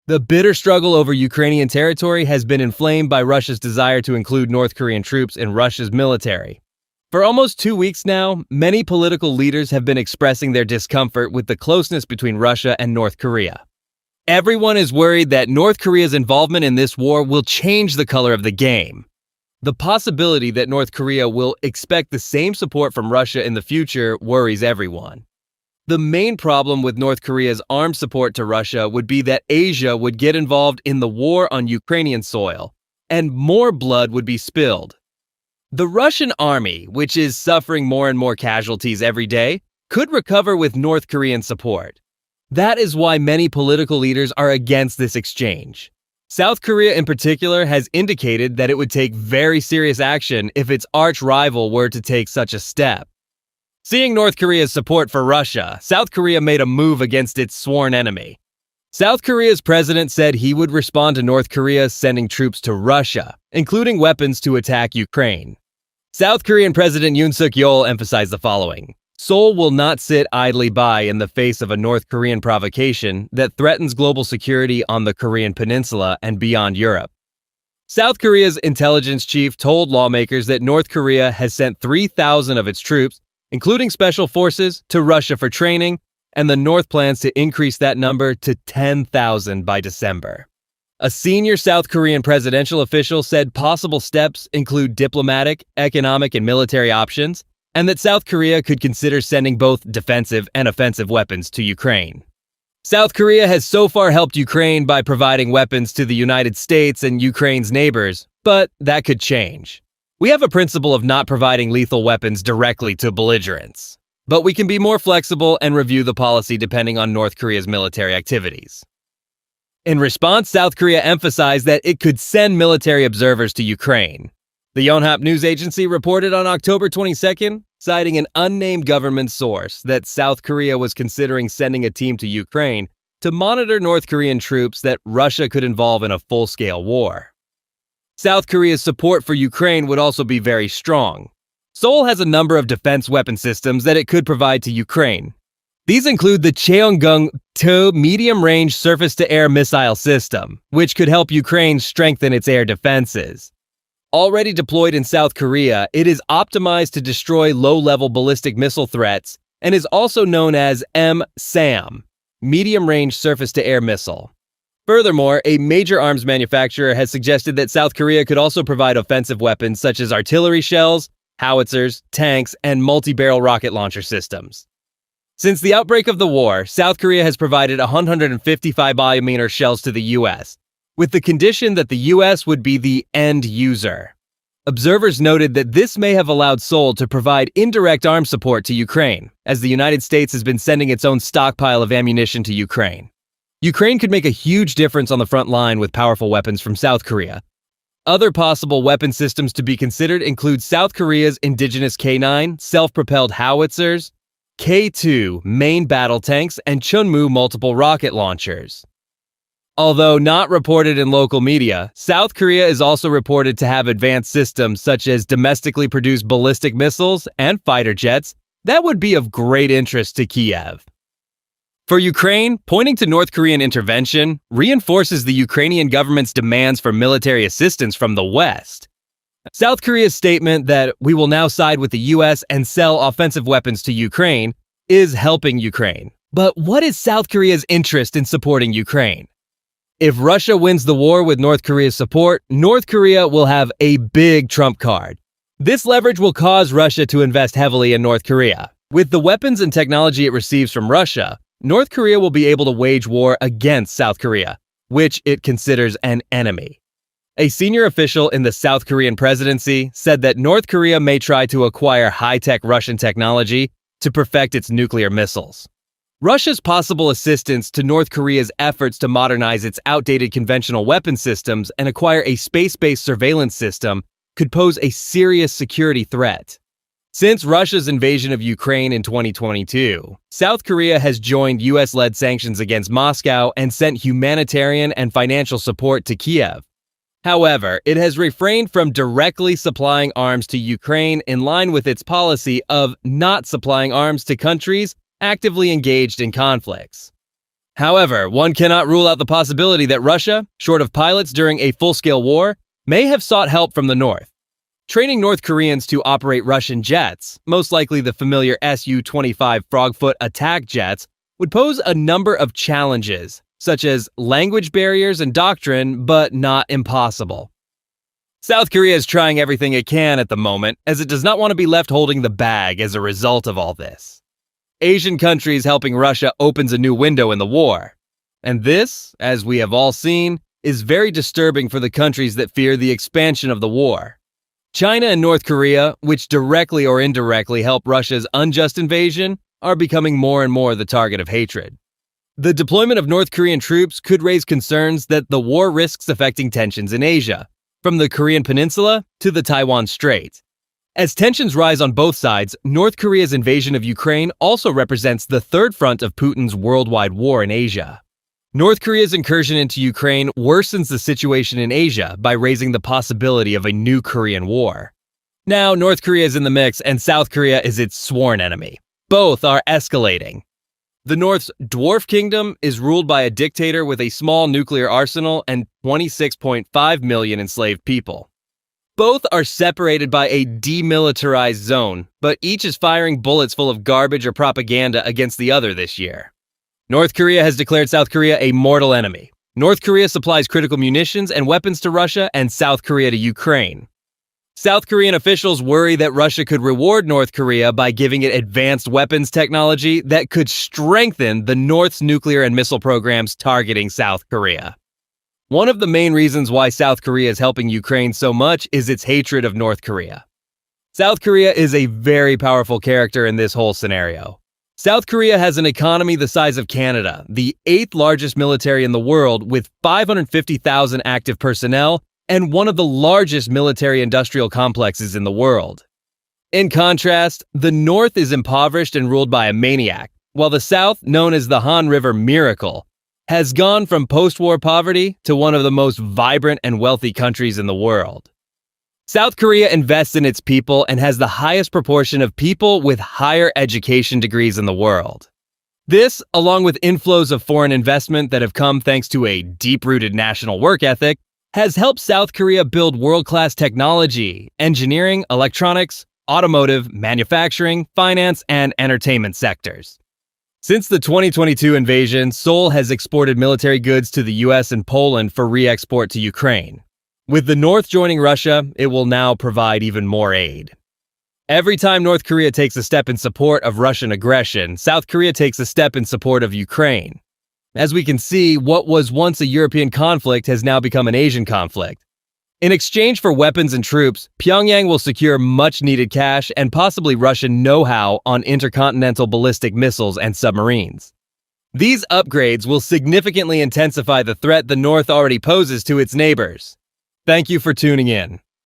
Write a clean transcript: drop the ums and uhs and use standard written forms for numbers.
The bitter struggle over Ukrainian territory has been inflamed by Russia's desire to include North Korean troops in Russia's military. For almost 2 weeks now, many political leaders have been expressing their discomfort with the closeness between Russia and North Korea. Everyone is worried that North Korea's involvement in this war will change the color of the game. The possibility that North Korea will expect the same support from Russia in the future worries everyone. The main problem with North Korea's armed support to Russia would be that Asia would get involved in the war on Ukrainian soil, and more blood would be spilled. The Russian army, which is suffering more and more casualties every day, could recover with North Korean support. That is why many political leaders are against this exchange. South Korea in particular has indicated that it would take very serious action if its arch-rival were to take such a step. Seeing North Korea's support for Russia, South Korea made a move against its sworn enemy. South Korea's president said he would respond to North Korea sending troops to Russia, including weapons to attack Ukraine. South Korean President Yoon Suk-yeol emphasized the following: Seoul will not sit idly by in the face of a North Korean provocation that threatens global security on the Korean peninsula and beyond Europe. South Korea's intelligence chief told lawmakers that North Korea has sent 3,000 of its troops, including special forces, to Russia for training, and the North plans to increase that number to 10,000 by December. A senior South Korean presidential official said possible steps include diplomatic, economic, and military options, and that South Korea could consider sending both defensive and offensive weapons to Ukraine. South Korea has so far helped Ukraine by providing weapons to the United States and Ukraine's neighbors, but that could change. We have a principle of not providing lethal weapons directly to belligerents, but we can be more flexible and review the policy depending on North Korea's military activities. In response, South Korea emphasized that it could send military observers to Ukraine. The Yonhap news agency reported on October 22nd, citing an unnamed government source, that South Korea was considering sending a team to Ukraine to monitor North Korean troops that Russia could involve in a full-scale war. South Korea's support for Ukraine would also be very strong. Seoul has a number of defense weapon systems that it could provide to Ukraine. These include the Cheonggung-2 medium-range surface-to-air missile system, which could help Ukraine strengthen its air defenses. Already deployed in South Korea, it is optimized to destroy low-level ballistic missile threats and is also known as M-SAM, medium-range surface-to-air missile. Furthermore, a major arms manufacturer has suggested that South Korea could also provide offensive weapons such as artillery shells, howitzers, tanks, and multi-barrel rocket launcher systems. Since the outbreak of the war, South Korea has provided 155mm shells to the U.S., with the condition that the U.S. would be the end user. Observers noted that this may have allowed Seoul to provide indirect arms support to Ukraine, as the United States has been sending its own stockpile of ammunition to Ukraine. Ukraine could make a huge difference on the front line with powerful weapons from South Korea. Other possible weapon systems to be considered include South Korea's indigenous K-9 self-propelled howitzers, K-2 main battle tanks, and Chunmoo multiple rocket launchers. Although not reported in local media, South Korea is also reported to have advanced systems such as domestically produced ballistic missiles and fighter jets that would be of great interest to Kiev. For Ukraine, pointing to North Korean intervention reinforces the Ukrainian government's demands for military assistance from the West. South Korea's statement that we will now side with the U.S. and sell offensive weapons to Ukraine is helping Ukraine. But what is South Korea's interest in supporting Ukraine? If Russia wins the war with North Korea's support, North Korea will have a big trump card. This leverage will cause Russia to invest heavily in North Korea. With the weapons and technology it receives from Russia, North Korea will be able to wage war against South Korea, which it considers an enemy. A senior official in the South Korean presidency said that North Korea may try to acquire high-tech Russian technology to perfect its nuclear missiles. Russia's possible assistance to North Korea's efforts to modernize its outdated conventional weapon systems and acquire a space-based surveillance system could pose a serious security threat. Since Russia's invasion of Ukraine in 2022, South Korea has joined U.S.-led sanctions against Moscow and sent humanitarian and financial support to Kiev. However, it has refrained from directly supplying arms to Ukraine in line with its policy of not supplying arms to countries actively engaged in conflicts. However, one cannot rule out the possibility that Russia, short of pilots during a full-scale war, may have sought help from the North. Training North Koreans to operate Russian jets, most likely the familiar Su-25 Frogfoot attack jets, would pose a number of challenges, such as language barriers and doctrine, but not impossible. South Korea is trying everything it can at the moment, as it does not want to be left holding the bag as a result of all this. Asian countries helping Russia opens a new window in the war. And this, as we have all seen, is very disturbing for the countries that fear the expansion of the war. China and North Korea, which directly or indirectly help Russia's unjust invasion, are becoming more and more the target of hatred. The deployment of North Korean troops could raise concerns that the war risks affecting tensions in Asia, from the Korean Peninsula to the Taiwan Strait. As tensions rise on both sides, North Korea's invasion of Ukraine also represents the third front of Putin's worldwide war in Asia. North Korea's incursion into Ukraine worsens the situation in Asia by raising the possibility of a new Korean war. Now, North Korea is in the mix and South Korea is its sworn enemy. Both are escalating. The North's dwarf kingdom is ruled by a dictator with a small nuclear arsenal and 26.5 million enslaved people. Both are separated by a demilitarized zone, but each is firing bullets full of garbage or propaganda against the other this year. North Korea has declared South Korea a mortal enemy. North Korea supplies critical munitions and weapons to Russia and South Korea to Ukraine. South Korean officials worry that Russia could reward North Korea by giving it advanced weapons technology that could strengthen the North's nuclear and missile programs targeting South Korea. One of the main reasons why South Korea is helping Ukraine so much is its hatred of North Korea. South Korea is a very powerful character in this whole scenario. South Korea has an economy the size of Canada, the 8th largest military in the world with 550,000 active personnel, and one of the largest military-industrial complexes in the world. In contrast, the North is impoverished and ruled by a maniac, while the South, known as the Han River Miracle, has gone from post-war poverty to one of the most vibrant and wealthy countries in the world. South Korea invests in its people and has the highest proportion of people with higher education degrees in the world. This, along with inflows of foreign investment that have come thanks to a deep-rooted national work ethic, has helped South Korea build world-class technology, engineering, electronics, automotive, manufacturing, finance, and entertainment sectors. Since the 2022 invasion, Seoul has exported military goods to the US and Poland for re-export to Ukraine. With the North joining Russia, it will now provide even more aid. Every time North Korea takes a step in support of Russian aggression, South Korea takes a step in support of Ukraine. As we can see, what was once a European conflict has now become an Asian conflict. In exchange for weapons and troops, Pyongyang will secure much-needed cash and possibly Russian know-how on intercontinental ballistic missiles and submarines. These upgrades will significantly intensify the threat the North already poses to its neighbors. Thank you for tuning in.